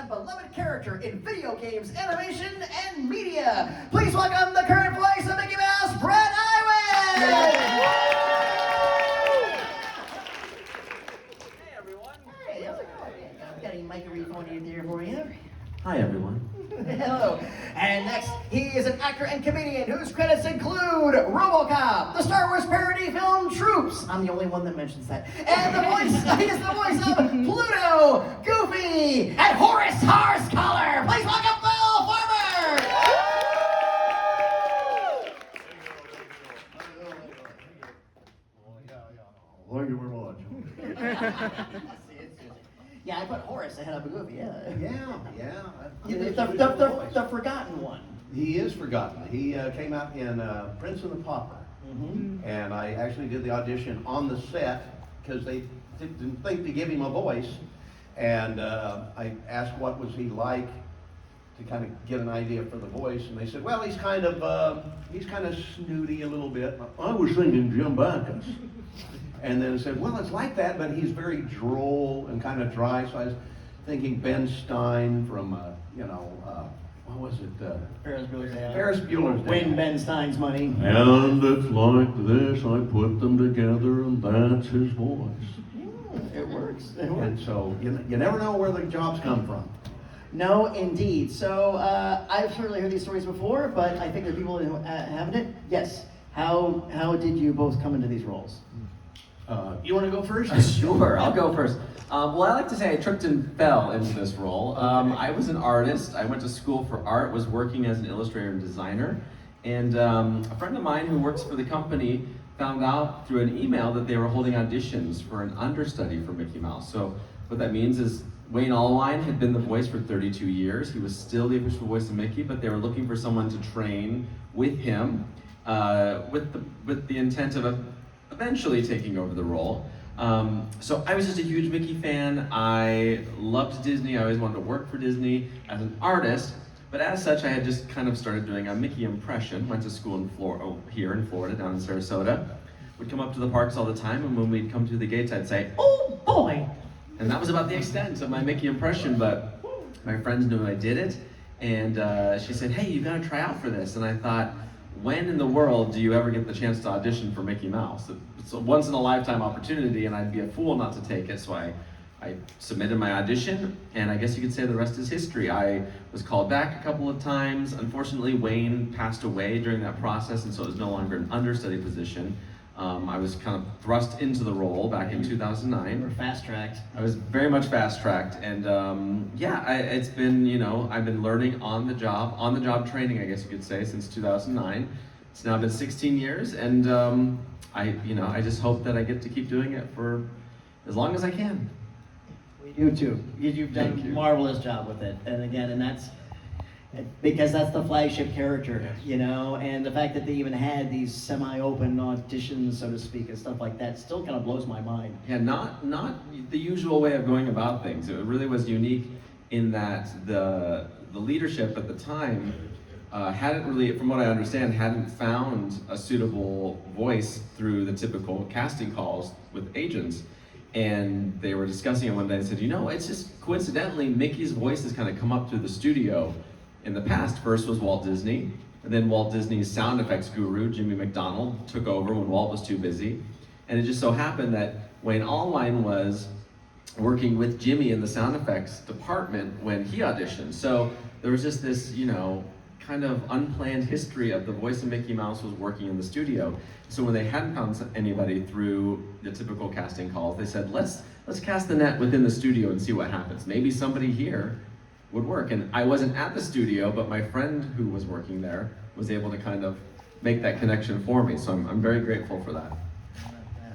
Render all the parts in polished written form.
and beloved character in video games, animation, and media. Please welcome the current voice of Mickey Mouse, Brett Iwan! Hey everyone! Hey, how's it going? I've got a microphone in here for you. Hi everyone. Hello. And next, he is an actor and comedian whose credits include RoboCop, the Star Wars parody film Troops. I'm the only one that mentions that. And he is the voice of Pluto, Goofy, and Horace Horsecollar. Please welcome Bill Farmer. Thank you very much. Yeah, I put Horace ahead of Goofy. Yeah. The forgotten one. He is forgotten. He came out in Prince and the Pauper. Mm-hmm. And I actually did the audition on the set because they didn't think to give him a voice. And I asked what was he like to kind of get an idea for the voice. And they said, well, he's kind of snooty a little bit. I was thinking Jim Backus. And then I said, well, it's like that, but he's very droll and kind of dry. So I was thinking Ben Stein from, what was it? Ferris Bueller's Day Out. Ferris Bueller's Day Win Out. Ben Stein's money. And it's like this, I put them together, and that's his voice. It works. And so you never know where the jobs come from. No, indeed. So I've certainly heard these stories before, but I think there are people who haven't it. Yes. How did you both come into these roles? You want to go first? Sure, I'll go first. Well, I like to say I tripped and fell into this role. I was an artist. I went to school for art, was working as an illustrator and designer. And a friend of mine who works for the company found out through an email that they were holding auditions for an understudy for Mickey Mouse. So what that means is Wayne Allwine had been the voice for 32 years. He was still the official voice of Mickey, but they were looking for someone to train with him with the intent of eventually taking over the role. So I was just a huge Mickey fan. I loved Disney. I always wanted to work for Disney as an artist, but as such, I had just kind of started doing a Mickey impression. Went to school in here in Florida, down in Sarasota. Would come up to the parks all the time, and when we'd come through the gates, I'd say, "Oh boy!" And that was about the extent of my Mickey impression, but my friends knew I did it, and she said, "Hey, you gotta try out for this." And I thought, when in the world do you ever get the chance to audition for Mickey Mouse? It's a once in a lifetime opportunity, and I'd be a fool not to take it. So I submitted my audition, and I guess you could say the rest is history. I was called back a couple of times. Unfortunately, Wayne passed away during that process, and so it was no longer an understudy position. I was kind of thrust into the role back in 2009. You were fast-tracked. I was very much fast-tracked, and it's been, I've been learning on the job training, I guess you could say, since 2009. It's now been 16 years, and I just hope that I get to keep doing it for as long as I can. We do too. You've done a marvelous job with it, and that's because that's the flagship character, and the fact that they even had these semi-open auditions, so to speak, and stuff like that still kind of blows my mind. Yeah, not the usual way of going about things. It really was unique in that the leadership at the time hadn't really, from what I understand, hadn't found a suitable voice through the typical casting calls with agents. And they were discussing it one day and said, it's just coincidentally, Mickey's voice has kind of come up through the studio. In the past, first was Walt Disney, and then Walt Disney's sound effects guru, Jimmy McDonald, took over when Walt was too busy. And it just so happened that Wayne Allwine was working with Jimmy in the sound effects department when he auditioned. So there was just this, kind of unplanned history of the voice of Mickey Mouse was working in the studio. So when they hadn't found anybody through the typical casting calls, they said, let's cast the net within the studio and see what happens. Maybe somebody here would work. And I wasn't at the studio, but my friend who was working there was able to kind of make that connection for me. So I'm very grateful for that.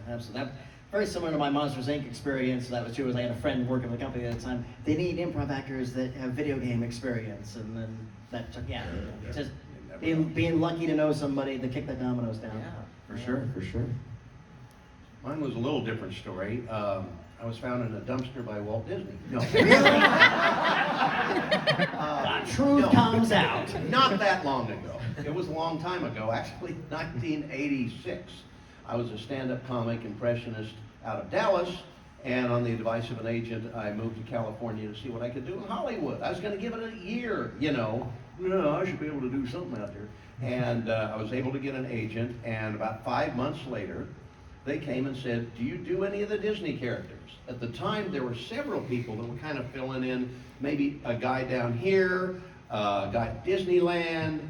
Absolutely. That, very similar to my Monsters, Inc. experience. That was too, was I had a friend working for the company at the time. They need improv actors that have video game experience. And then that took, just being lucky to know somebody to kick the dominoes down. Yeah, for sure. Mine was a little different story. I was found in a dumpster by Walt Disney. No. Truth comes out. Not that long ago. It was a long time ago, actually 1986. I was a stand-up comic impressionist out of Dallas, And on the advice of an agent, I moved to California to see what I could do in Hollywood. I was going to give it a year, you know. Yeah, I should be able to do something out there. And I was able to get an agent, and about 5 months later, they came and said, do you do any of the Disney characters? At the time, there were several people that were kind of filling in, maybe a guy down here, a guy at Disneyland,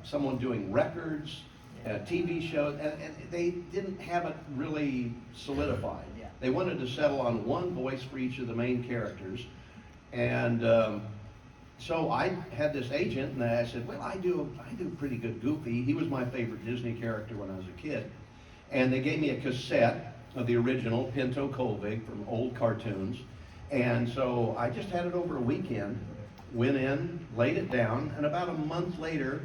someone doing records, TV shows, and they didn't have it really solidified. They wanted to settle on one voice for each of the main characters. And so I had this agent, and I said, well, I do pretty good Goofy. He was my favorite Disney character when I was a kid. And they gave me a cassette of the original Pinto Colvig from old cartoons. And so I just had it over a weekend, went in, laid it down, and about a month later,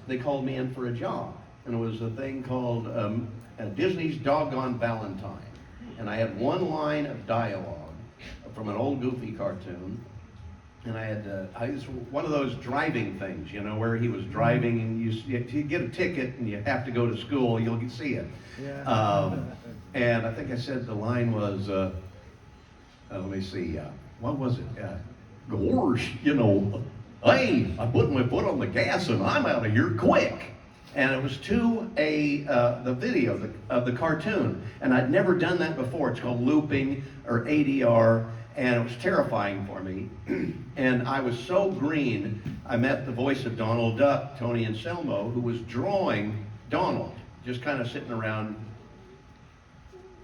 they called me in for a job. And it was a thing called Disney's Doggone Valentine. And I had one line of dialogue from an old Goofy cartoon. And I had, it was one of those driving things, you know, where he was driving and you get a ticket and you have to go to school, you'll see it. Yeah. And I think I said the line was, let me see, what was it? Gosh, you know, hey, I put my foot on the gas and I'm out of here quick. And it was to the video of the cartoon. And I'd never done that before. It's called looping or ADR. And it was terrifying for me. And I was so green, I met the voice of Donald Duck, Tony Anselmo, who was drawing Donald, just kind of sitting around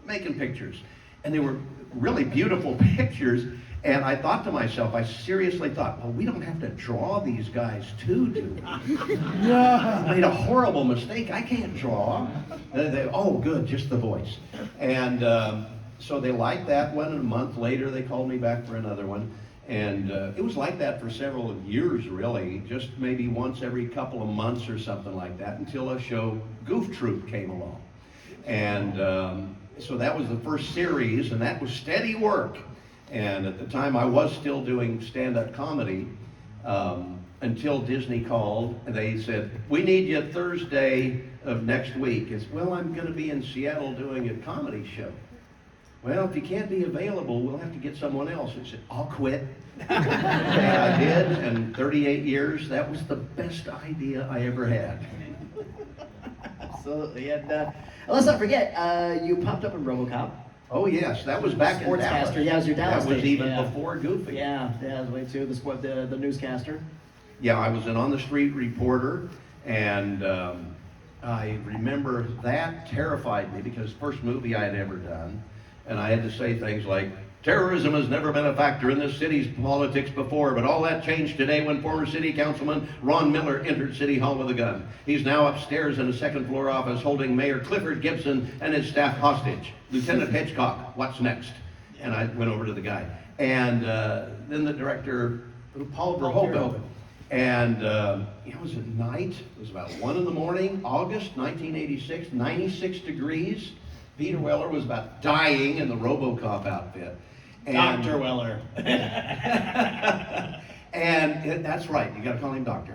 making pictures. And they were really beautiful pictures. And I thought to myself, I seriously thought, well, we don't have to draw these guys too, do we? I made a horrible mistake. I can't draw. Oh, good, just the voice. And so they liked that one, and a month later they called me back for another one. And it was like that for several years, really, just maybe once every couple of months or something like that, until a show, Goof Troop, came along. And so that was the first series, and that was steady work. And at the time, I was still doing stand-up comedy until Disney called, and they said, we need you Thursday of next week. It's, well, I'm going to be in Seattle doing a comedy show. Well, if you can't be available, we'll have to get someone else. I said, I'll quit. And I did, and 38 years, that was the best idea I ever had. Absolutely. And let's not forget, you popped up in RoboCop. Oh yes, that was back in Dallas. Sportscaster, yeah, it was your Dallas That was station, even before Goofy. Yeah, that was way too. The newscaster. Yeah, I was an on-the-street reporter, and I remember that terrified me because first movie I had ever done, and I had to say things like, terrorism has never been a factor in this city's politics before, but all that changed today when former city councilman Ron Miller entered City Hall with a gun. He's now upstairs in a second-floor office holding Mayor Clifford Gibson and his staff hostage. Lieutenant Hitchcock, what's next? And I went over to the guy. And then the director, Paul Verhoeven. And it was at night. It was about 1 in the morning, August 1986, 96 degrees. Peter Weller was about dying in the RoboCop outfit. And, Dr. Weller. and that's right, you got to call him Doctor.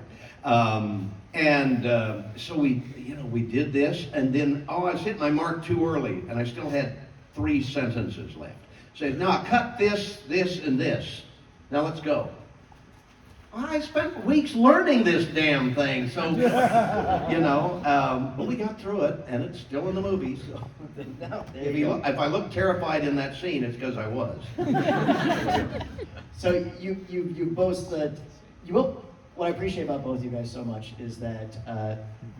So we did this, and then I was hitting my mark too early, and I still had 3 sentences left. Said, now cut this, this, and this. Now let's go. I spent weeks learning this damn thing, so, but we got through it, and it's still in the movie, so. If I look terrified in that scene, it's because I was. So you both, what I appreciate about both you guys so much is that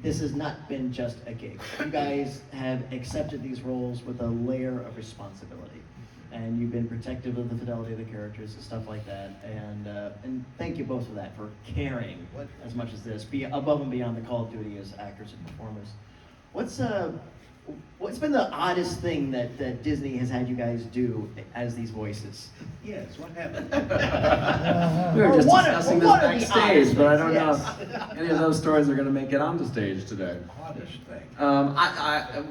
this has not been just a gig. You guys have accepted these roles with a layer of responsibility. And you've been protective of the fidelity of the characters and stuff like that. And thank you both for that, for caring as much as this, be above and beyond the call of duty as actors and performers. What's been the oddest thing that Disney has had you guys do as these voices? Yes, what happened? We were just discussing this what are the backstage, oddest but I things? don't know if any of those stories are going to make it onto stage today. Oddest thing.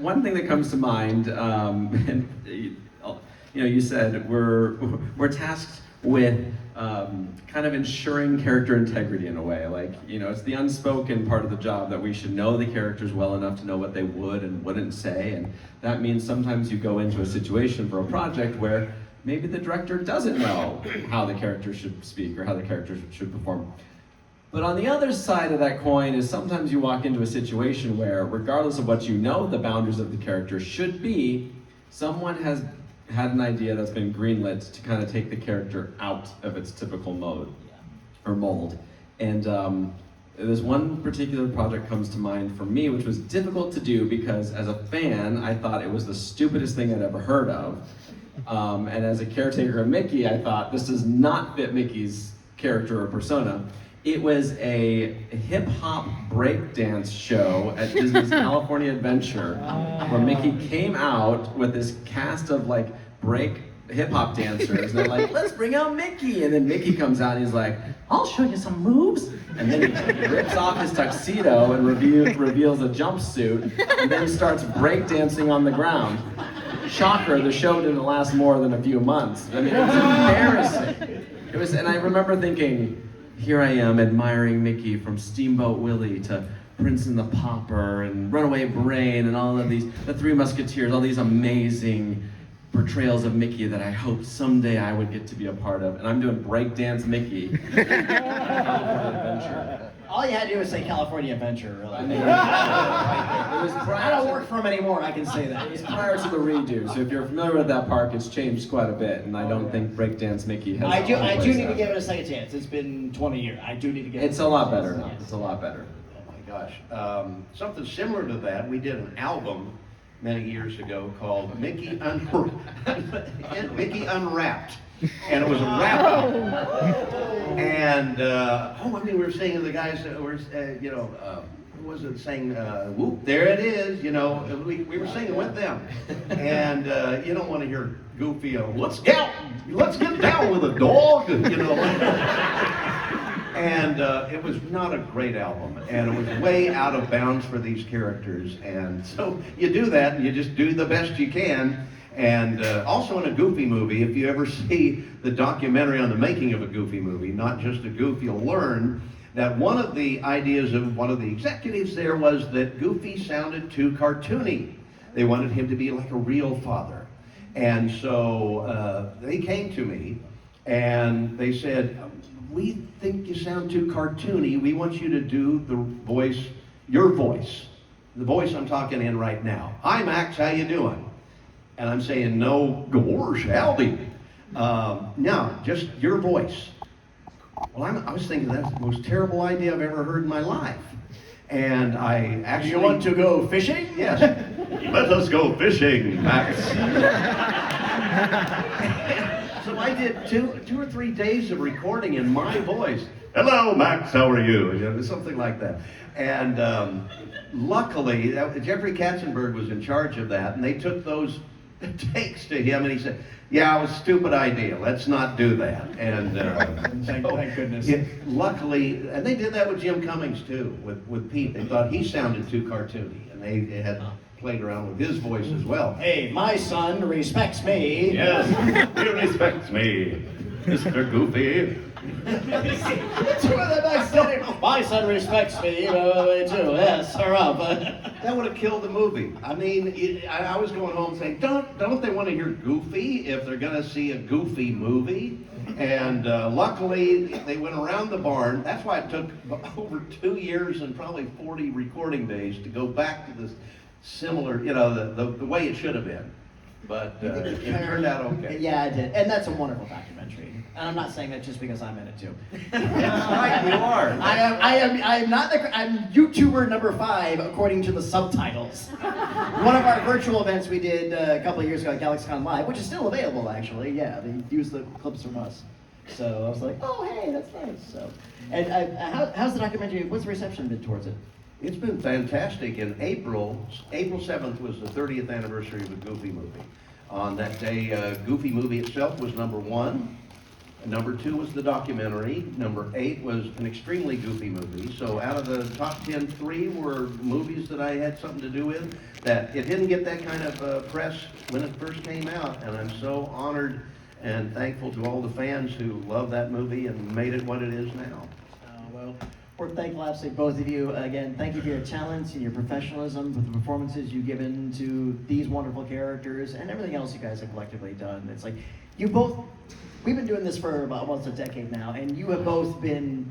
One thing that comes to mind, and you said we're tasked with kind of ensuring character integrity in a way. Like, you know, it's the unspoken part of the job that we should know the characters well enough to know what they would and wouldn't say, and that means sometimes you go into a situation for a project where maybe the director doesn't know how the character should speak or how the character should perform. But on the other side of that coin is sometimes you walk into a situation where, regardless of what you know the boundaries of the character should be, someone has had an idea that's been greenlit to kind of take the character out of its typical mode or mold. And this one particular project comes to mind for me, which was difficult to do because as a fan, I thought it was the stupidest thing I'd ever heard of. And as a caretaker of Mickey, I thought this does not fit Mickey's character or persona. It was a hip-hop breakdance show at Disney's California Adventure, where Mickey came out with this cast of like break hip-hop dancers, and they're like, let's bring out Mickey, and then Mickey comes out and he's like, I'll show you some moves, and then he rips off his tuxedo and reveals a jumpsuit, and then starts breakdancing on the ground. Shocker, the show didn't last more than a few months. I mean, it was embarrassing. And I remember thinking, here I am admiring Mickey from Steamboat Willie to Prince and the Pauper and Runaway Brain and all of these, the Three Musketeers, all these amazing portrayals of Mickey that I hoped someday I would get to be a part of. And I'm doing breakdance Mickey. Adventure. All you had to do was say California Adventure, really. I mean, it was I don't work for them anymore, I can say that. It was prior to the redo, so if you're familiar with that park, it's changed quite a bit, and I don't think breakdance Mickey has. I do need to give give it a second chance. It's been 20 years. I do need to give it. It's a lot better now. It's a lot better. Oh my gosh. Something similar to that, we did an album many years ago called Mickey Unwrapped. And it was a rap album. And, we were singing, the guys that were, who was it saying, whoop, there it is, we were singing with them. And you don't want to hear Goofy, let's get down with a dog, And it was not a great album, and it was way out of bounds for these characters. And so you do that, and you just do the best you can. And also in a Goofy movie, if you ever see the documentary on the making of a Goofy movie, not just a Goof, you'll learn that one of the ideas of one of the executives there was that Goofy sounded too cartoony. They wanted him to be like a real father. And so they came to me and they said, we think you sound too cartoony. We want you to do the voice, your voice, the voice I'm talking in right now. Hi, Max, how you doing? And I'm saying, no, gosh, howdy. No, just your voice. Well, I was thinking that's the most terrible idea I've ever heard in my life. And I actually... You want to go fishing? Yes. Let us go fishing, Max. So I did two or 3 days of recording in my voice. Hello, Max, how are you? Something like that. And luckily, Jeffrey Katzenberg was in charge of that, and they took those takes to him, and he said, yeah, it was a stupid idea. Let's not do that. And thank goodness. Luckily, and they did that with Jim Cummings too, with Pete. They thought he sounded too cartoony, and they had played around with his voice as well. Hey, my son respects me. Yes, he respects me, Mr. Goofy. My son respects me, too. Yes, That would have killed the movie. I mean, I was going home saying, don't they want to hear Goofy if they're going to see a Goofy movie? And luckily, they went around the barn. That's why it took over 2 years and probably 40 recording days to go back to this similar, the way it should have been. But it turned out okay. Yeah, it did. And that's a wonderful documentary. And I'm not saying that just because I'm in it too. Right, you are. I'm YouTuber number 5 according to the subtitles. One of our virtual events we did a couple of years ago at GalaxyCon Live, which is still available actually. Yeah, they used the clips from us. So I was like, oh hey, that's nice. So, and how's the documentary? What's the reception been towards it? It's been fantastic. In April 7th was the 30th anniversary of the Goofy movie. On that day, Goofy movie itself was number 1. Number 2 was the documentary. Number 8 was an extremely goofy movie. So out of the top 10, 3 were movies that I had something to do with. That it didn't get that kind of press when it first came out, and I'm so honored and thankful to all the fans who love that movie and made it what it is now. Well, we're thankful, absolutely, both of you. Again, thank you for your talents and your professionalism, for the performances you've given to these wonderful characters, and everything else you guys have collectively done. It's like, you both, we've been doing this for about almost a decade now, and you have both been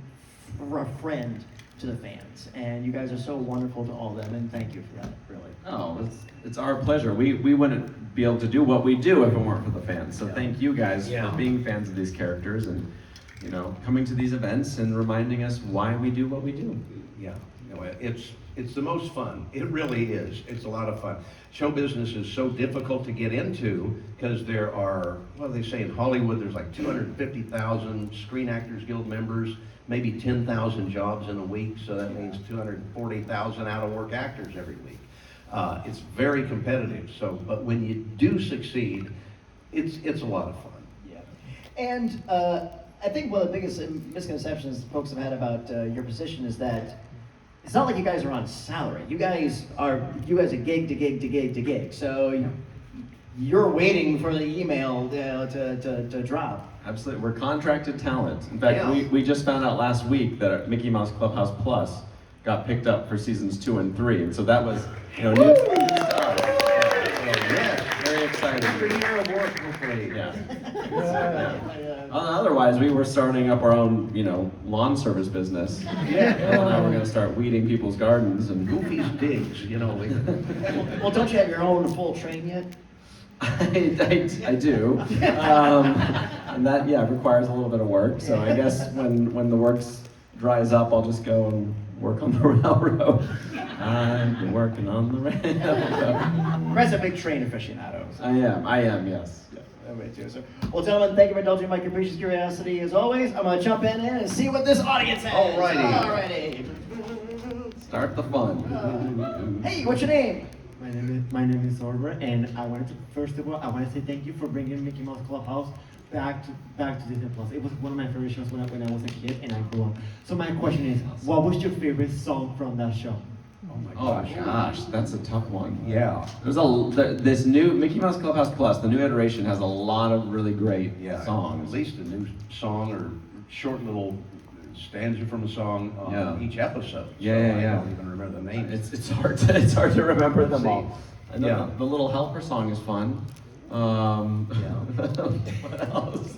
a friend to the fans, and you guys are so wonderful to all of them, and thank you for that, really. Oh, it's our pleasure. We wouldn't be able to do what we do if it weren't for the fans. So Yeah. thank you guys Yeah. for being fans of these characters and, you know, coming to these events and reminding us why we do what we do. Yeah, it's the most fun. It really is. It's a lot of fun. Show business is so difficult to get into because there are, well, they say in Hollywood there's like 250,000 Screen Actors Guild members, maybe 10,000 jobs in a week, so that means 240,000 out-of-work actors every week. It's very competitive. So, but when you do succeed, it's a lot of fun. Yeah. And I think one of the biggest misconceptions folks have had about your position is that it's not like you guys are on salary. You guys are gig to gig to gig to gig. So you're waiting for the email to drop. Absolutely, we're contracted talent. In fact, Yeah. we just found out last week that our Mickey Mouse Clubhouse Plus got picked up for seasons 2 and 3, and so that was, you know, new stuff. Yes. Very exciting. Every year of work, hopefully. Yeah. Otherwise, we were starting up our own, you know, lawn service business. Yeah. And now we're going to start weeding people's gardens and. Goofy's digs, you know. Well, don't you have your own full train yet? I do, and that requires a little bit of work. So I guess when the work dries up, I'll just go and work on the railroad. I've been working on the railroad. Brad's a big train aficionado. So. I am, yes. Way too. So, well, gentlemen, thank you for indulging my capricious curiosity as always. I'm gonna jump in and see what this audience has. Alrighty. Start the fun. Hey, what's your name? My name is Orber, and I wanted to, first of all, I want to say thank you for bringing Mickey Mouse Clubhouse back to Disney Plus. It was one of my favorite shows when I was a kid and I grew up. So my question is, what was your favorite song from that show? Oh gosh, that's a tough one. Yeah. This new Mickey Mouse Clubhouse Plus, the new iteration, has a lot of really great songs. At least a new song or short little stanza from a song on each episode. Yeah. I don't even remember the names. It's hard to remember them all. And Yeah. The Little Helper song is fun. What else?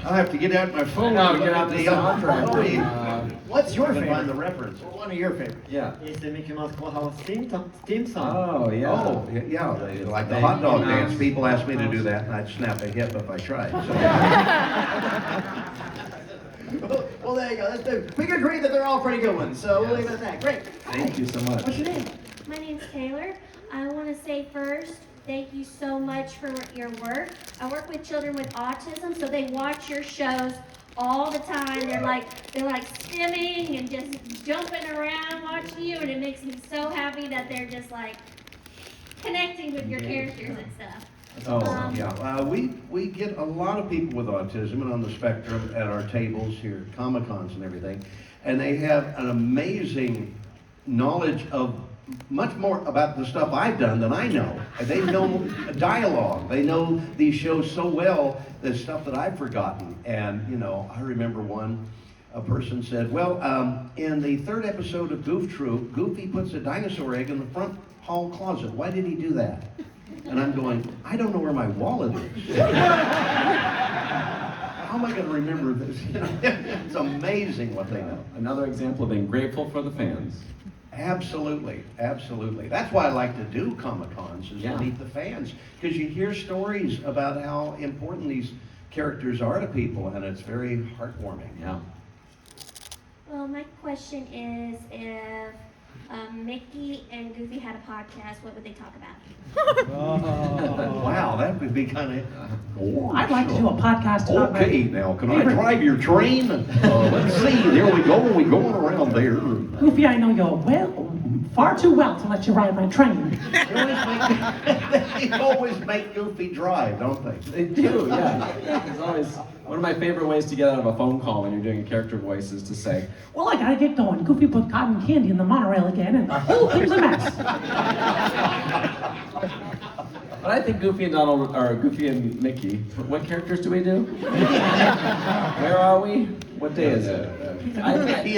I'll have to get out my phone. I know, and get look out at the soundtrack. What's your Find favorite? the reference. One of your favorites. Yeah. It's the Mickey Mouse Clubhouse theme song. Oh yeah. Oh, yeah, like the hot dog dance. People asked me to do that, and I'd snap a hip if I tried. So. Well, there you go. We can agree that they're all pretty good ones. So we'll leave it at that. Great. Thank you so much. What's your name? My name's Taylor. I want to say first, thank you so much for your work. I work with children with autism, so they watch your shows all the time. They're like stimming and just jumping around watching you, and it makes me so happy that they're just like connecting with your characters and stuff. Oh, yeah. We get a lot of people with autism and on the spectrum at our tables here, Comic-Cons and everything, and they have an amazing knowledge of much more about the stuff I've done than I know. They know dialogue. They know these shows so well, the stuff that I've forgotten. And, you know, I remember a person said, well, in the third episode of Goof Troop, Goofy puts a dinosaur egg in the front hall closet. Why did he do that? And I'm going, I don't know where my wallet is. How am I going to remember this? It's amazing what they know. Another example of being grateful for the fans. Absolutely, absolutely. That's why I like to do Comic-Cons, is to meet the fans. Because you hear stories about how important these characters are to people, and it's very heartwarming. Yeah. Well, my question is, if Mickey and Goofy had a podcast, what would they talk about? Wow, that would be kind of... I'd like to do a podcast about Okay, now, can I drive your train? Let's see, there we go, we're going around there. Goofy, I know you far too well to let you ride my train. They always make Goofy drive, don't they? They do, yeah. It's always one of my favorite ways to get out of a phone call when you're doing a character voice is to say, Well, I gotta get going. Goofy put cotton candy in the monorail again, and the whole thing's a mess. But I think Goofy and Donald, or Goofy and Mickey. What characters do we do? Where are we? What day is it? Mickey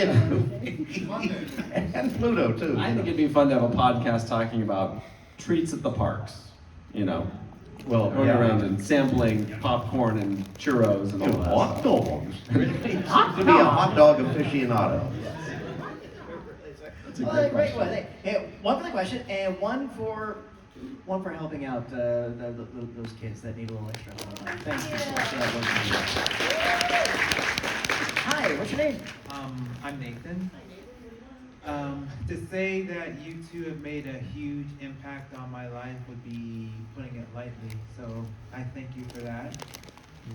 and Pluto too. I think it'd be fun to have a podcast talking about treats at the parks. You know, Well, going yeah. around and sampling popcorn and churros and all that. Hot stuff. dogs. To be a hot dog aficionado. That's a Well, great great question. one. Hey, one for the question and one for helping out those kids that need a little extra. Thank you. Hi, what's your name? I'm Nathan. To say that you two have made a huge impact on my life would be putting it lightly, so I thank you for that.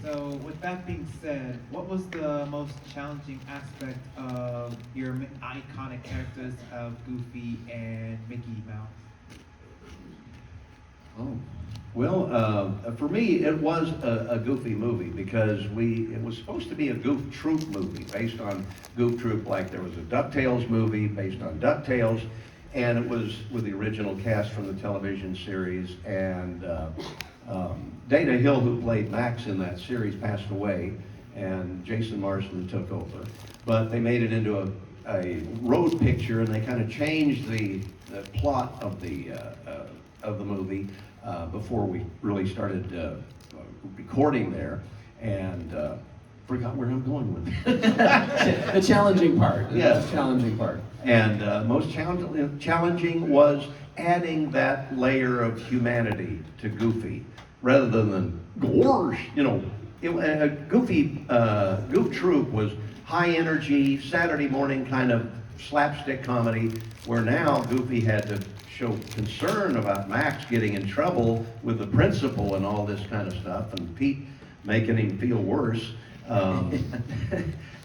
So with that being said, what was the most challenging aspect of your iconic characters of Goofy and Mickey Mouse? Oh. Well, for me, it was a Goofy movie because it was supposed to be a Goof Troop movie based on Goof Troop, like there was a DuckTales movie based on DuckTales, and it was with the original cast from the television series, and Dana Hill, who played Max in that series, passed away, and Jason Marsden took over. But they made it into a road picture, and they kind of changed the plot of the movie before we really started recording there, and forgot where I'm going with it. The challenging part. Yes. The challenging part. And most challenging was adding that layer of humanity to Goofy, rather than gorge. You know, Goof Troop was high energy Saturday morning kind of slapstick comedy, where now Goofy had to show concern about Max getting in trouble with the principal and all this kind of stuff, and Pete making him feel worse.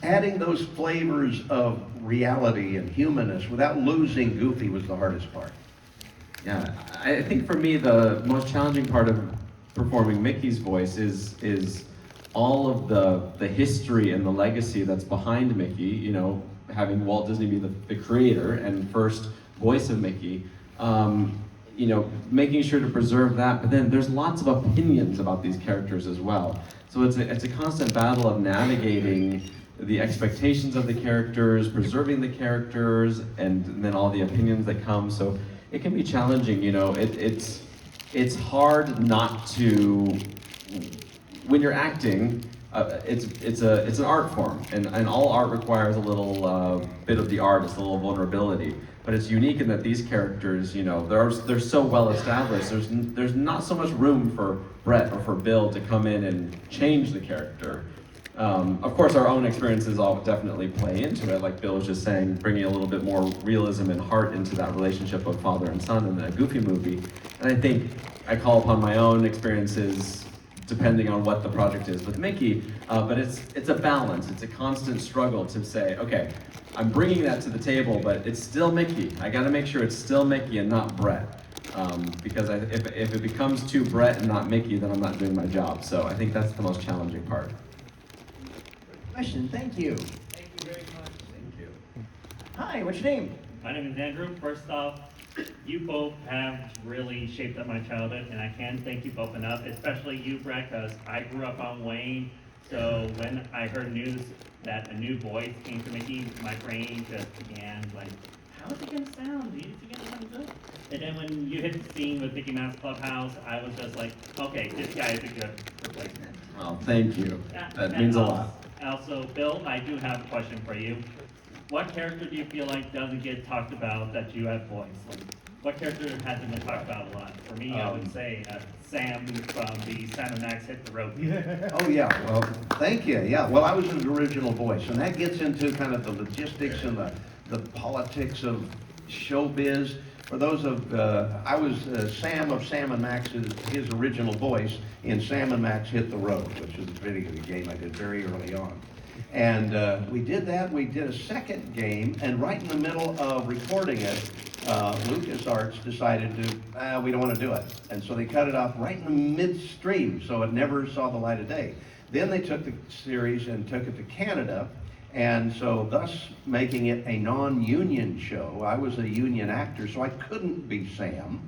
Adding those flavors of reality and humanness without losing Goofy was the hardest part. Yeah, I think for me the most challenging part of performing Mickey's voice is all of the history and the legacy that's behind Mickey. You know, having Walt Disney be the creator and first voice of Mickey. You know, making sure to preserve that, but then there's lots of opinions about these characters as well. So it's a constant battle of navigating the expectations of the characters, preserving the characters, and then all the opinions that come. So it can be challenging. You know, it's hard not to, when you're acting. It's an art form, and all art requires a little bit of the artist, a little vulnerability. But it's unique in that these characters, you know, they're so well established. There's not so much room for Brett or for Bill to come in and change the character. Of course, our own experiences all definitely play into it, like Bill was just saying, bringing a little bit more realism and heart into that relationship of father and son in the Goofy movie. And I think I call upon my own experiences depending on what the project is with Mickey, but it's a balance. It's a constant struggle to say, okay, I'm bringing that to the table, but it's still Mickey. I got to make sure it's still Mickey and not Brett, because if it becomes too Brett and not Mickey, then I'm not doing my job. So I think that's the most challenging part. Question. Thank you. Thank you very much. Thank you. Hi, what's your name? My name is Andrew. First off, you both have really shaped up my childhood, and I can't thank you both enough, especially you, Brett, because I grew up on Wayne. So when I heard news that a new voice came to Mickey, my brain just began like, how is it going to sound? Is it going to sound good? And then when you hit the scene with Mickey Mouse Clubhouse, I was just like, okay, this guy is a good replacement. Well, thank you. That means a lot. Also, Bill, I do have a question for you. What character do you feel like doesn't get talked about that you have voiced? Like, what character hasn't been talked about a lot? For me, I would say Sam from the Sam and Max Hit the Road. Oh, yeah, well, thank you, yeah. Well, I was an original voice, and that gets into kind of the logistics and the politics of showbiz. For those of, I was Sam of Sam and Max, his original voice in Sam and Max Hit the Road, which is a video game I did very early on. And we did that. We did a second game, and right in the middle of recording it, LucasArts decided to, we don't want to do it. And so they cut it off right in the midstream, so it never saw the light of day. Then they took the series and took it to Canada, and so thus making it a non-union show. I was a union actor, so I couldn't be Sam.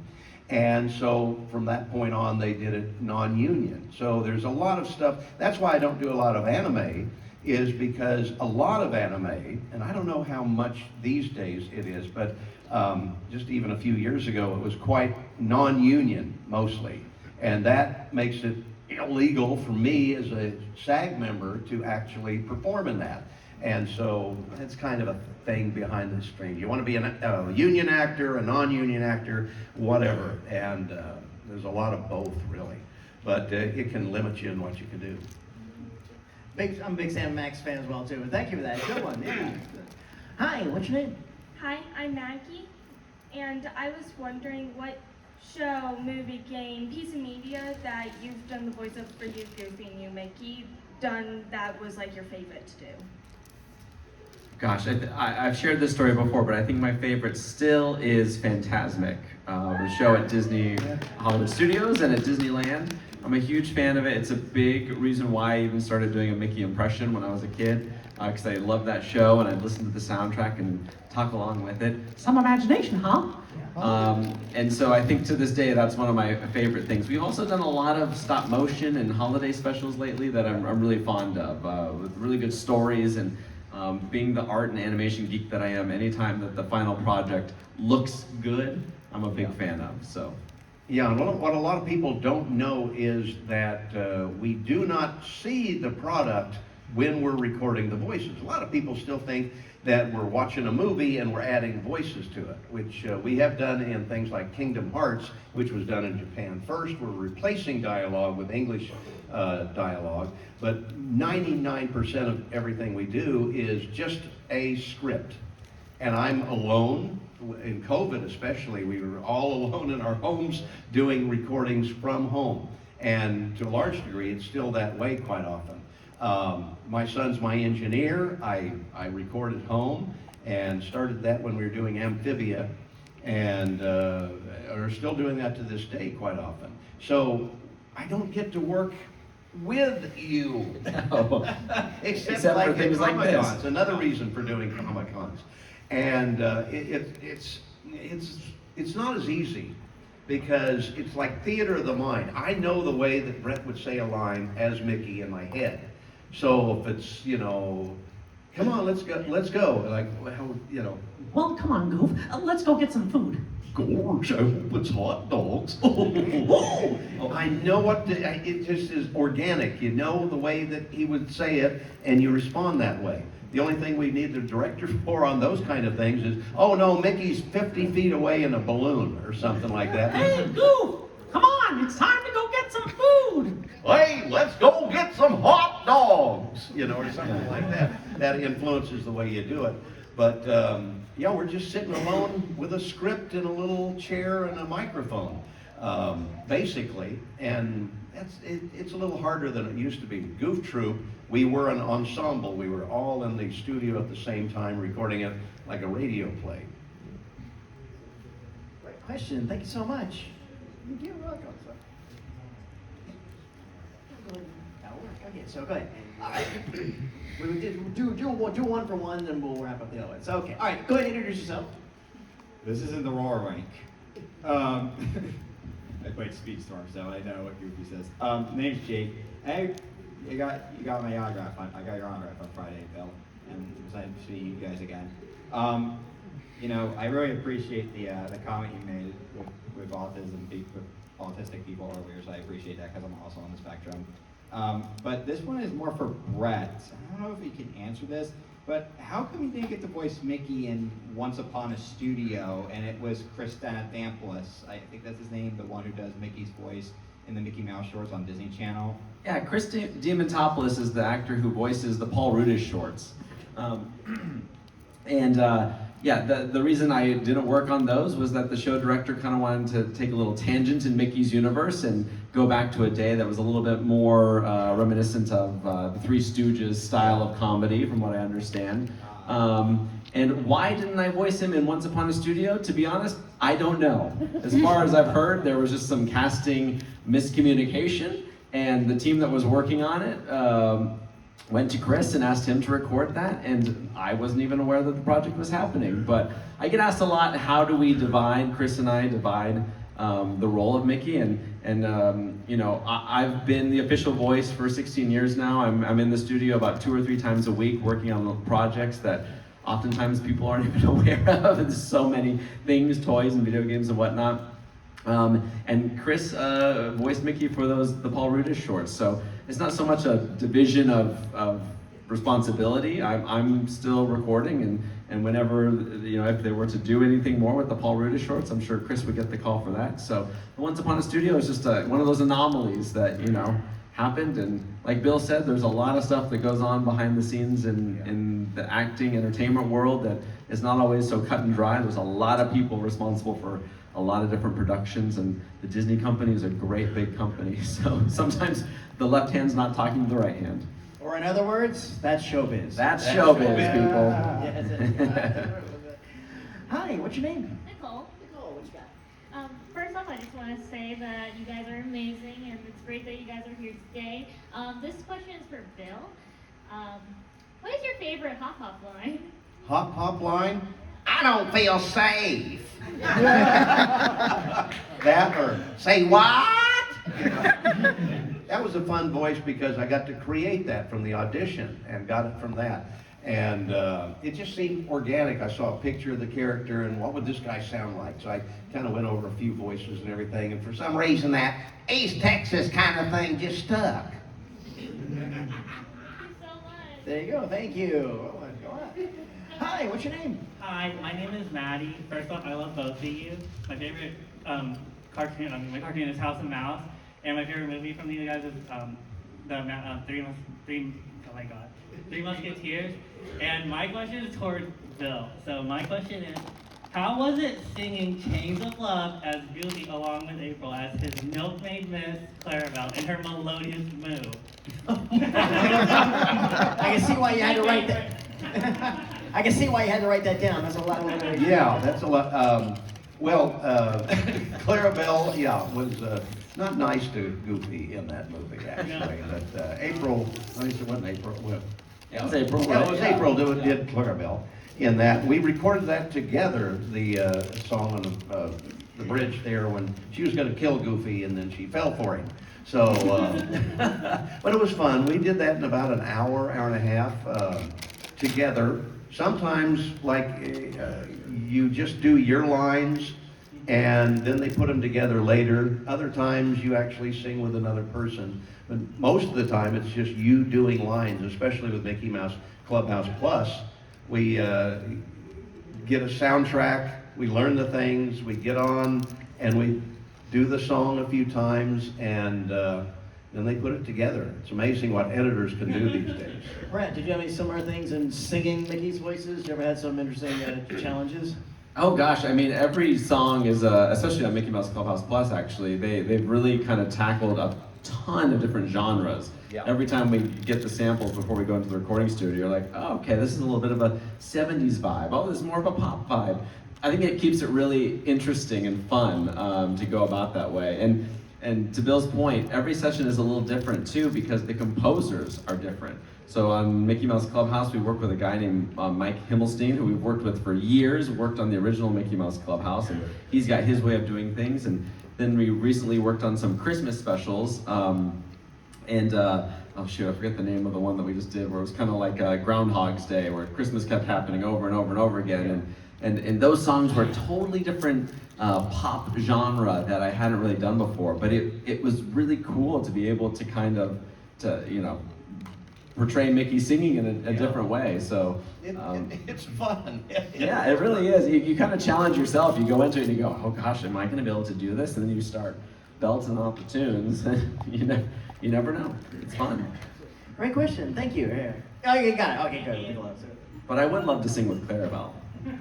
And so from that point on, they did it non-union. So there's a lot of stuff. That's why I don't do a lot of anime, is because a lot of anime, and I don't know how much these days it is, but just even a few years ago, it was quite non-union mostly. And that makes it illegal for me as a SAG member to actually perform in that. And so it's kind of a thing behind the screen. You want to be a union actor, a non-union actor, whatever. And there's a lot of both, really. But it can limit you in what you can do. I'm a big Sam Max fan as well too. And thank you for that. Good one. Yeah. Hi, what's your name? Hi, I'm Maggie, and I was wondering what show, movie, game, piece of media that you've done the voice of for you, Goofy, and you, Mickey, done that was like your favorite to do. Gosh, I've shared this story before, but I think my favorite still is Fantasmic, the show at Disney Hollywood Studios and at Disneyland. I'm a huge fan of it. It's a big reason why I even started doing a Mickey impression when I was a kid, because I loved that show and I'd listen to the soundtrack and talk along with it. Some imagination, huh? And so I think to this day, that's one of my favorite things. We've also done a lot of stop motion and holiday specials lately that I'm really fond of, with really good stories. And being the art and animation geek that I am, anytime that the final project looks good, I'm a big fan of. So. Yeah, and what a lot of people don't know is that we do not see the product when we're recording the voices. A lot of people still think that we're watching a movie and we're adding voices to it, which we have done in things like Kingdom Hearts, which was done in Japan first. We're replacing dialogue with English dialogue, but 99% of everything we do is just a script. And I'm alone. In COVID especially, we were all alone in our homes doing recordings from home. And to a large degree, it's still that way quite often. My son's my engineer. I record at home and started that when we were doing Amphibia, and are still doing that to this day quite often. So I don't get to work with you. Except like for things like this. Comic-Cons. Another reason for doing Comic-Cons. And it's not as easy, because it's like theater of the mind. I know the way that Brett would say a line as Mickey in my head. So if it's, come on, let's go. Like, well, Well, come on, Goof. Let's go get some food. Gorge, I hope it's hot dogs. I know it just is organic. You know the way that he would say it, and you respond that way. The only thing we need the director for on those kind of things is, oh no, Mickey's 50 feet away in a balloon or something like that. Hey, Goof! Come on, it's time to go get some food! Hey, let's go get some hot dogs, or something like that. That influences the way you do it. But yeah, we're just sitting alone with a script and a little chair and a microphone, basically. And it's a little harder than it used to be. Goof Troop, we were an ensemble. We were all in the studio at the same time, recording it like a radio play. Great question. Thank you so much. You're welcome. Okay, so go ahead. All right. We did do one for one, then we'll wrap up the other one. So okay. All right. Go ahead and introduce yourself. This isn't the roar rank. I played Speedstorm, so I know what Goofy says. Name's Jake. Hey, you got my autograph. I got your autograph on Friday, Bill, and it was nice to see you guys again. I really appreciate the comment you made with autism, with autistic people earlier. So I appreciate that, because I'm also on the spectrum. But this one is more for Brett. I don't know if he can answer this, but how come you didn't get to voice Mickey in Once Upon a Studio, and it was Chris Stanatopoulos, I think that's his name, the one who does Mickey's voice in the Mickey Mouse shorts on Disney Channel? Yeah, Chris Diamantopoulos is the actor who voices the Paul Rudish shorts. The reason I didn't work on those was that the show director kind of wanted to take a little tangent in Mickey's universe and go back to a day that was a little bit more reminiscent of the Three Stooges style of comedy, from what I understand. And why didn't I voice him in Once Upon a Studio? To be honest, I don't know. As far as I've heard, there was just some casting miscommunication, and the team that was working on it went to Chris and asked him to record that, and I wasn't even aware that the project was happening. But I get asked a lot, how do we divide, Chris and I divide the role of Mickey, and you know, I've been the official voice for 16 years now. I'm in the studio about 2 or 3 times a week working on projects that oftentimes people aren't even aware of. There's so many things, toys and video games and whatnot. And Chris voiced Mickey for the Paul Rudish shorts, so it's not so much a division of responsibility. I'm still recording, and whenever, you know, if they were to do anything more with the Paul Rudish shorts, I'm sure Chris would get the call for that. So the Once Upon a Studio is just one of those anomalies that, you know, happened, and like Bill said, there's a lot of stuff that goes on behind the scenes in the acting, entertainment world that is not always so cut and dry. There's a lot of people responsible for a lot of different productions, and the Disney company is a great big company, so sometimes the left hand's not talking to the right hand. Or in other words, that's showbiz. That's showbiz, people. Yes. Hi, what's your name? Nicole. Nicole, what you got? First off, I just want to say that you guys are amazing, and it's great that you guys are here today. This question is for Bill. What is your favorite Hop Hop line? Hop hop line? I don't feel safe. That or say what? That was a fun voice because I got to create that from the audition and got it from that. And it just seemed organic. I saw a picture of the character and what would this guy sound like? So I kind of went over a few voices and everything. And for some reason that East Texas kind of thing just stuck. Thank you so much. There you go, thank you. Go on. Hi, what's your name? Hi, my name is Maddie. First off, I love both of you. My favorite cartoon is House of Mouse, and my favorite movie from you guys is Three Musketeers. And my question is towards Bill. So my question is, how was it singing Chains of Love as Goofy along with April as his milkmaid Miss Clarabelle in her melodious moo? I can see why you had to write that. I can see why you had to write that down. That's a lot of alliteration. Yeah, that's a lot. Clarabelle, was not nice to Goofy in that movie, actually. But April, at least it wasn't April. Well, Yeah, it was April. yeah, it was April did Clarabelle in that. We recorded that together, the song on the bridge there when she was going to kill Goofy and then she fell for him. So, but it was fun. We did that in about an hour and a half together. Sometimes, like, you just do your lines and then they put them together later. Other times you actually sing with another person. But most of the time it's just you doing lines, especially with Mickey Mouse Clubhouse Plus. We get a soundtrack, we learn the things, we get on and we do the song a few times, and then they put it together. It's amazing what editors can do these days. Brad, did you have any similar things in singing Mickey's voices? You ever had some interesting challenges? Oh gosh, I mean, every song is, especially on Mickey Mouse Clubhouse Plus, actually, they've really kind of tackled a ton of different genres. Yeah. Every time we get the samples before we go into the recording studio, you're like, oh, okay, this is a little bit of a 70s vibe. Oh, this is more of a pop vibe. I think it keeps it really interesting and fun to go about that way. And to Bill's point, every session is a little different too because the composers are different. So on Mickey Mouse Clubhouse, we work with a guy named Mike Himmelstein, who we've worked with for years, worked on the original Mickey Mouse Clubhouse, and he's got his way of doing things. And then we recently worked on some Christmas specials, oh shoot, I forget the name of the one that we just did, where it was kind of like Groundhog's Day, where Christmas kept happening over and over and over again. And those songs were a totally different pop genre that I hadn't really done before, but it was really cool to be able to kind of, portray Mickey singing in a different way. So It's fun. yeah, it really is. You kind of challenge yourself. You go into it and you go, oh gosh, am I going to be able to do this? And then you start belting off the tunes. You never know. It's fun. Great question, thank you. Yeah. Oh, you got it. Okay, good. But I would love to sing with Clarabelle.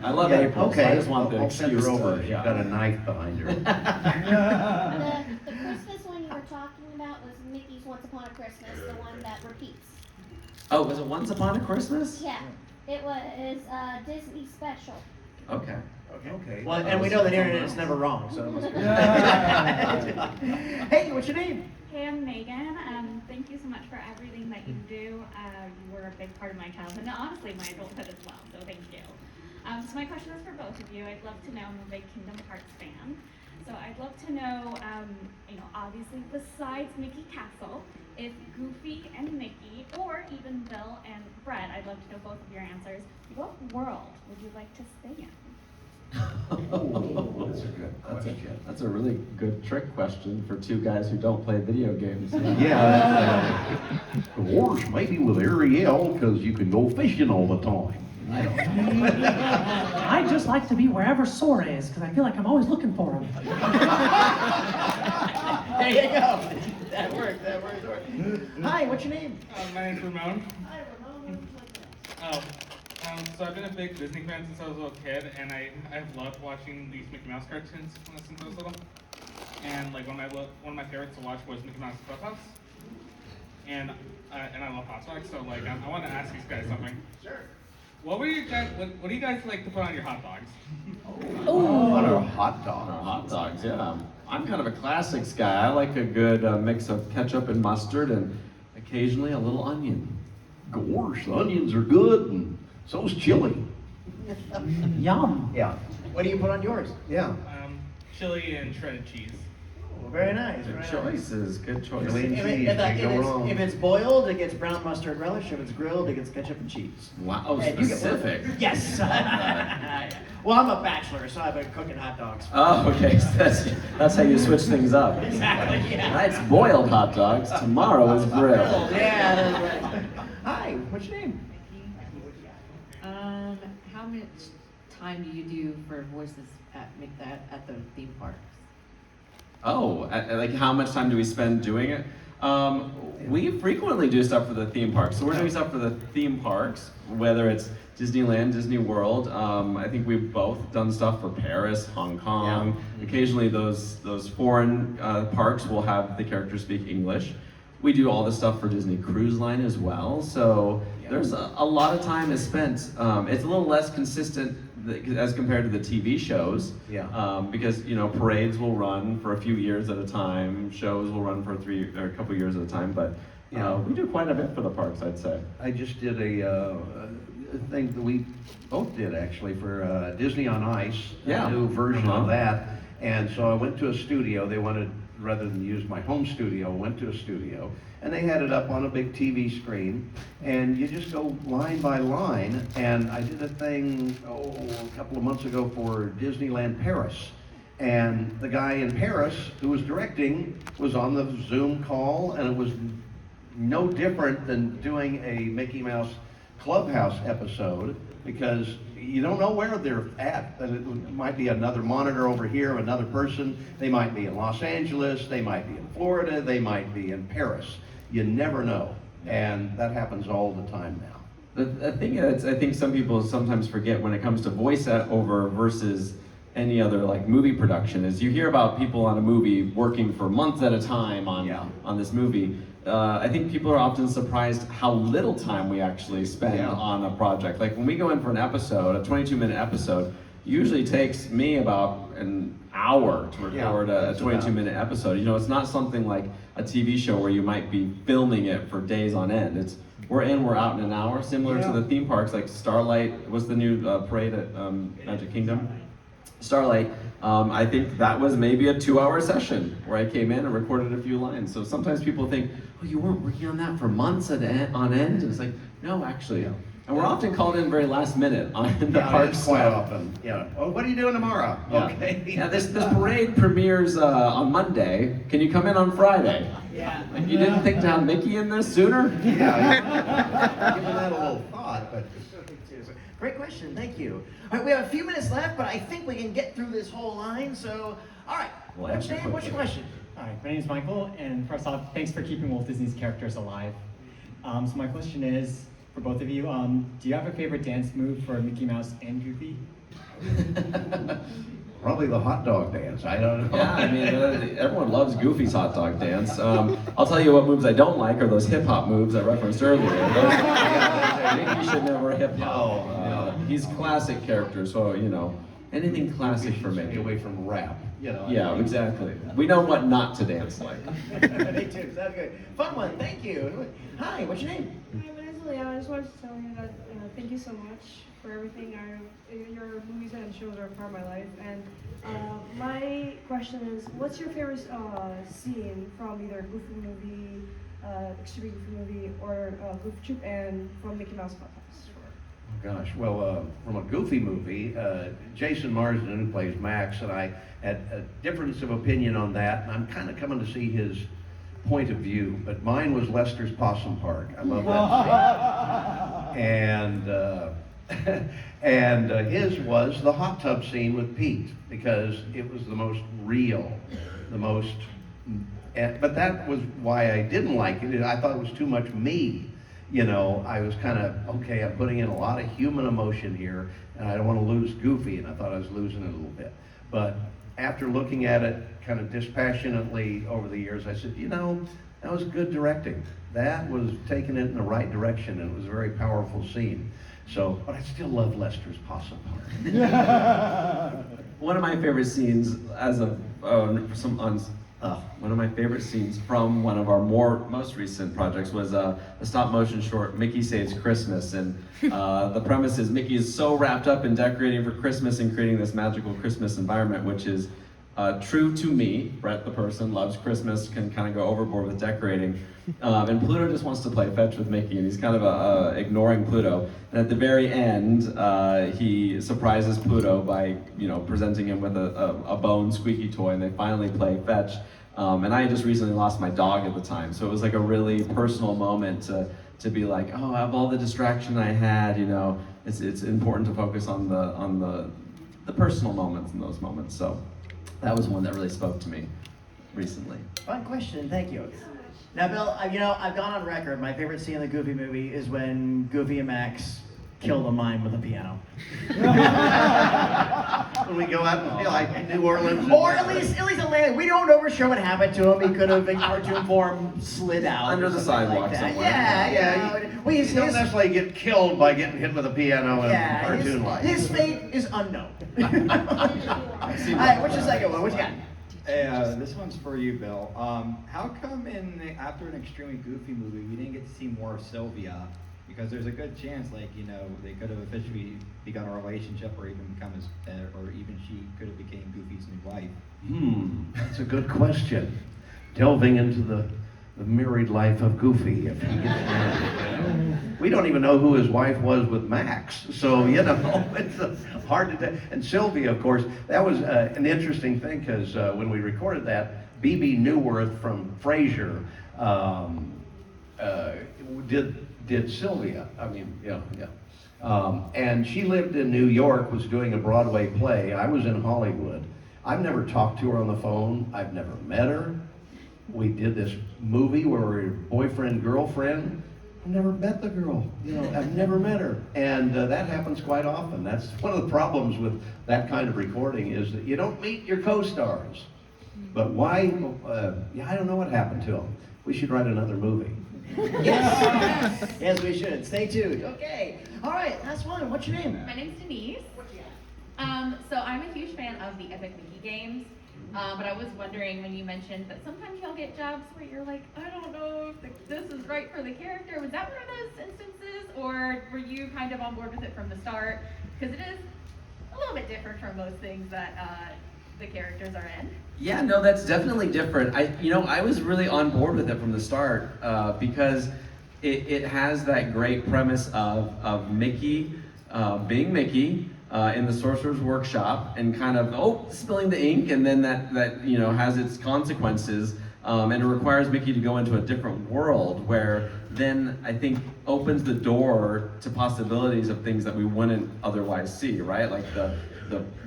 I love Yeah, April, okay. so I just want the I'll send excuse her over. to, She's yeah. got a knife behind her. The Christmas one you were talking about was Mickey's Once Upon a Christmas, the one that repeats. Oh, was it Once Upon a Christmas? Yeah, it was a Disney special. Okay. Okay. Well, and we know that internet is never wrong, so it must be. Hey, what's your name? Hey, I'm Megan. Thank you so much for everything that you do. You were a big part of my childhood, and honestly my adulthood as well, so thank you. So my question is for both of you. I'd love to know, I'm a big Kingdom Hearts fan. So I'd love to know, obviously besides Mickey Castle, if Goofy and Mickey, or even Bill and Brett, I'd love to know both of your answers. What world would you like to stay in? That's a good question. That's a really good trick question for two guys who don't play video games. Yeah, of course, maybe with Ariel, because you can go fishing all the time. I'd just like to be wherever Sora is, because I feel like I'm always looking for him. There you go. That worked. Hi, what's your name? My name's Ramon. Hi, Ramon. So I've been a big Disney fan since I was a little kid, and I've loved watching these Mickey Mouse cartoons since I was little. And like one of my favorites to watch was Mickey Mouse Clubhouse. And I love hot dogs, so like I want to ask these guys something. Sure. What do you guys like to put on your hot dogs? On our hot dog. Hot dogs, yeah. I'm kind of a classics guy. I like a good mix of ketchup and mustard, and occasionally a little onion. Gosh, the onions are good, and so's chili. Yum. Yeah. What do you put on yours? Yeah. Chili and shredded cheese. Oh, very nice. Good very nice. choices, good choices. Chili and cheese, can't go wrong. If it's boiled, it gets brown mustard relish. If it's grilled, it gets ketchup and cheese. Wow, And you get one. specific. Yes. Well, I'm a bachelor, so I've been cooking hot dogs. Oh, okay. So that's how you switch things up. Exactly, yeah. Tonight's boiled hot dogs. Tomorrow is grilled. Yeah, that's right. Hi, what's your name? How much time do you do for voices at the theme parks? Oh, like how much time do we spend doing it? We frequently do stuff for the theme parks. So we're doing stuff for the theme parks, whether it's Disneyland, Disney World. I think we've both done stuff for Paris, Hong Kong. Yeah. Occasionally those foreign parks will have the characters speak English. We do all the stuff for Disney Cruise Line as well. So there's a lot of time is spent. It's a little less consistent as compared to the TV shows. Yeah. Because parades will run for a few years at a time. Shows will run for a couple years at a time. But we do quite a bit for the parks, I'd say. I just did a thing that we both did actually for Disney on Ice, Yeah. a new version Uh-huh. of that. And so I went to a studio. They wanted, rather than use my home studio, I went to a studio, and they had it up on a big TV screen, and you just go line by line. And I did a thing a couple of months ago for Disneyland Paris. And the guy in Paris who was directing was on the Zoom call, and it was no different than doing a Mickey Mouse Clubhouse episode, because you don't know where they're at. And it might be another monitor over here of another person. They might be in Los Angeles, they might be in Florida, they might be in Paris. You never know. And that happens all the time now. The thing is, I think some people sometimes forget when it comes to voiceover versus any other like movie production, is you hear about people on a movie working for months at a time on this movie. I think people are often surprised how little time we actually spend on a project. Like when we go in for an episode, a 22-minute episode, usually takes me about an hour to record a 22-minute episode. It's not something like a TV show where you might be filming it for days on end. It's we're in, we're out in an hour, similar to the theme parks. Like Starlight was the new parade at Magic Kingdom. Starlight, I think that was maybe a 2-hour session where I came in and recorded a few lines. So sometimes people think, oh, you weren't working on that for months on end? And it's like, no, actually. And we're often called in very last minute on the park it's quite stuff. often. Yeah. Oh, what are you doing tomorrow? Yeah. Okay. Yeah, this parade premieres on Monday. Can you come in on Friday? Yeah. Like, you didn't think to have Mickey in this sooner? Yeah. Giving that a little thought, but. Great question, thank you. All right, we have a few minutes left, but I think we can get through this whole line. So, all right, Well, what's your name? What's your question? Hi, my name is Michael, and first off, thanks for keeping Walt Disney's characters alive. So my question is, for both of you, do you have a favorite dance move for Mickey Mouse and Goofy? Probably the hot dog dance. I don't know. Yeah, I mean, everyone loves Goofy's hot dog dance. I'll tell you what moves I don't like are those hip hop moves I referenced earlier. Mickey should never hip hop. He's classic character, so anything classic for Stay Mickey. away from rap. Yeah, exactly. We know what not to dance like. Me too. Sounds good. Fun one. Thank you. Hi. What's your name? Hi, my name is Leanna, I just wanted to tell you that thank you so much for everything. Your movies and shows are a part of my life. And my question is, what's your favorite scene from either Goofy movie, Extremely Goofy movie, or Goofy Troop, and from Mickey Mouse Clubhouse? Gosh, well, from a Goofy movie, Jason Marsden, who plays Max, and I had a difference of opinion on that, and I'm kind of coming to see his point of view, but mine was Lester's Possum Park. I love that scene. And his was the hot tub scene with Pete, because it was the most real, the most, but that was why I didn't like it. I thought it was too much me. You know, I was kind of, okay, I'm putting in a lot of human emotion here, and I don't want to lose Goofy, and I thought I was losing it a little bit. But after looking at it kind of dispassionately over the years, I said, you know, that was good directing. That was taking it in the right direction, and it was a very powerful scene. So, but I still love Lester's Possum Park. One of my favorite scenes one of my favorite scenes from one of our most recent projects was a stop motion short, Mickey Saves Christmas. And the premise is Mickey is so wrapped up in decorating for Christmas and creating this magical Christmas environment, which is true to me. Brett, the person, loves Christmas, can kind of go overboard with decorating. And Pluto just wants to play fetch with Mickey, and he's kind of ignoring Pluto. And at the very end, he surprises Pluto by, presenting him with a bone squeaky toy, and they finally play fetch. And I had just recently lost my dog at the time, so it was like a really personal moment to be like, oh, of all the distraction I had, it's important to focus on the personal moments in those moments. So that was one that really spoke to me recently. Fun question, thank you. Now, Bill, I've gone on record. My favorite scene in the Goofy movie is when Goofy and Max kill the mime with a piano. When we go out and feel like New Orleans. Or at least Atlanta. We don't ever show what happened to him. He could have, in cartoon form, slid out. Under the sidewalk like somewhere. Yeah. You don't necessarily get killed by getting hit with a piano in cartoon life. His fate is unknown. All right, what's your second one? What you got? Hey, this one's for you, Bill. How come after an extremely Goofy movie, we didn't get to see more of Sylvia? Because there's a good chance, they could have officially begun a relationship, or even or even she could have became Goofy's new wife. That's a good question. Delving into the married life of Goofy, if he gets married. We don't even know who his wife was with Max, so it's hard to tell. And Sylvia, of course, that was an interesting thing, because when we recorded that, B.B. Newworth from Frasier did Sylvia. And she lived in New York, was doing a Broadway play. I was in Hollywood. I've never talked to her on the phone. I've never met her. We did this movie where we were boyfriend, girlfriend. I've never met the girl. I've never met her. And that happens quite often. That's one of the problems with that kind of recording, is that you don't meet your co-stars. But why? I don't know what happened to them. We should write another movie. Yes. Yes, we should. Stay tuned. Okay. All right, last one. What's your name? My name's Denise. So I'm a huge fan of the Epic Mickey games. But I was wondering, when you mentioned that sometimes y'all get jobs where you're like, I don't know if this is right for the character. Was that one of those instances, or were you kind of on board with it from the start? Because it is a little bit different from most things that the characters are in. Yeah, no, that's definitely different. I was really on board with it from the start, because it has that great premise of Mickey being Mickey in the Sorcerer's Workshop, and kind of spilling the ink, and then that has its consequences, and it requires Mickey to go into a different world, where then I think opens the door to possibilities of things that we wouldn't otherwise see, right? Like the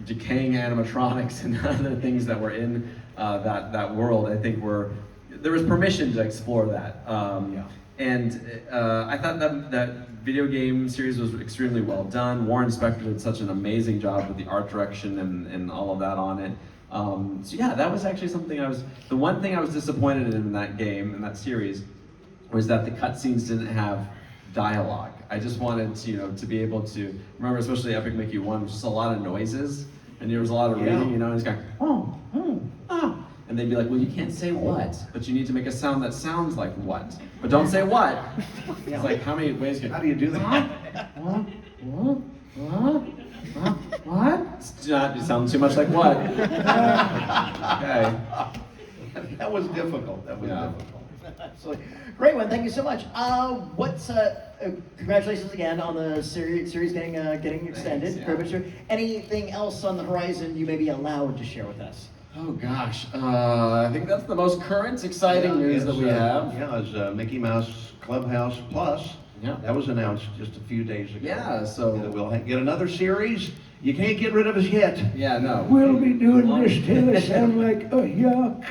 decaying animatronics and other things that were in that world. I think there was permission to explore that. And I thought that video game series was extremely well done. Warren Spector did such an amazing job with the art direction and all of that on it. So yeah, that was actually something the one thing I was disappointed in that game, in that series, was that the cutscenes didn't have dialogue. I just wanted to be able to remember, especially Epic Mickey 1, just a lot of noises, and there was a lot of reading, and it's going, and they'd be like, well, you can't say what, but you need to make a sound that sounds like what. But don't say what. It's like, how many ways can... How do you do that? What? It's not, you sound too much like what? Okay. That was difficult. That was difficult. Absolutely. Great one. Thank you so much. Congratulations again on the series getting extended. Thanks, Very much so. Anything else on the horizon you may be allowed to share with us? Oh gosh, I think that's the most current, exciting news that we have. Yeah, it's Mickey Mouse Clubhouse Plus. Yeah. That was announced just a few days ago. Yeah, so... We'll get another series. You can't get rid of us yet. Yeah, no. We'll be doing this till it sound like a yuck.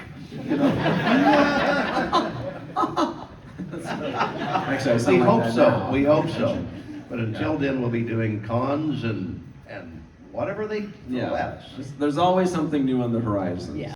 Actually, I sound We like hope that so. now. We hope so. But until then, we'll be doing cons and whatever they throw at us. There's always something new on the horizon. Yeah.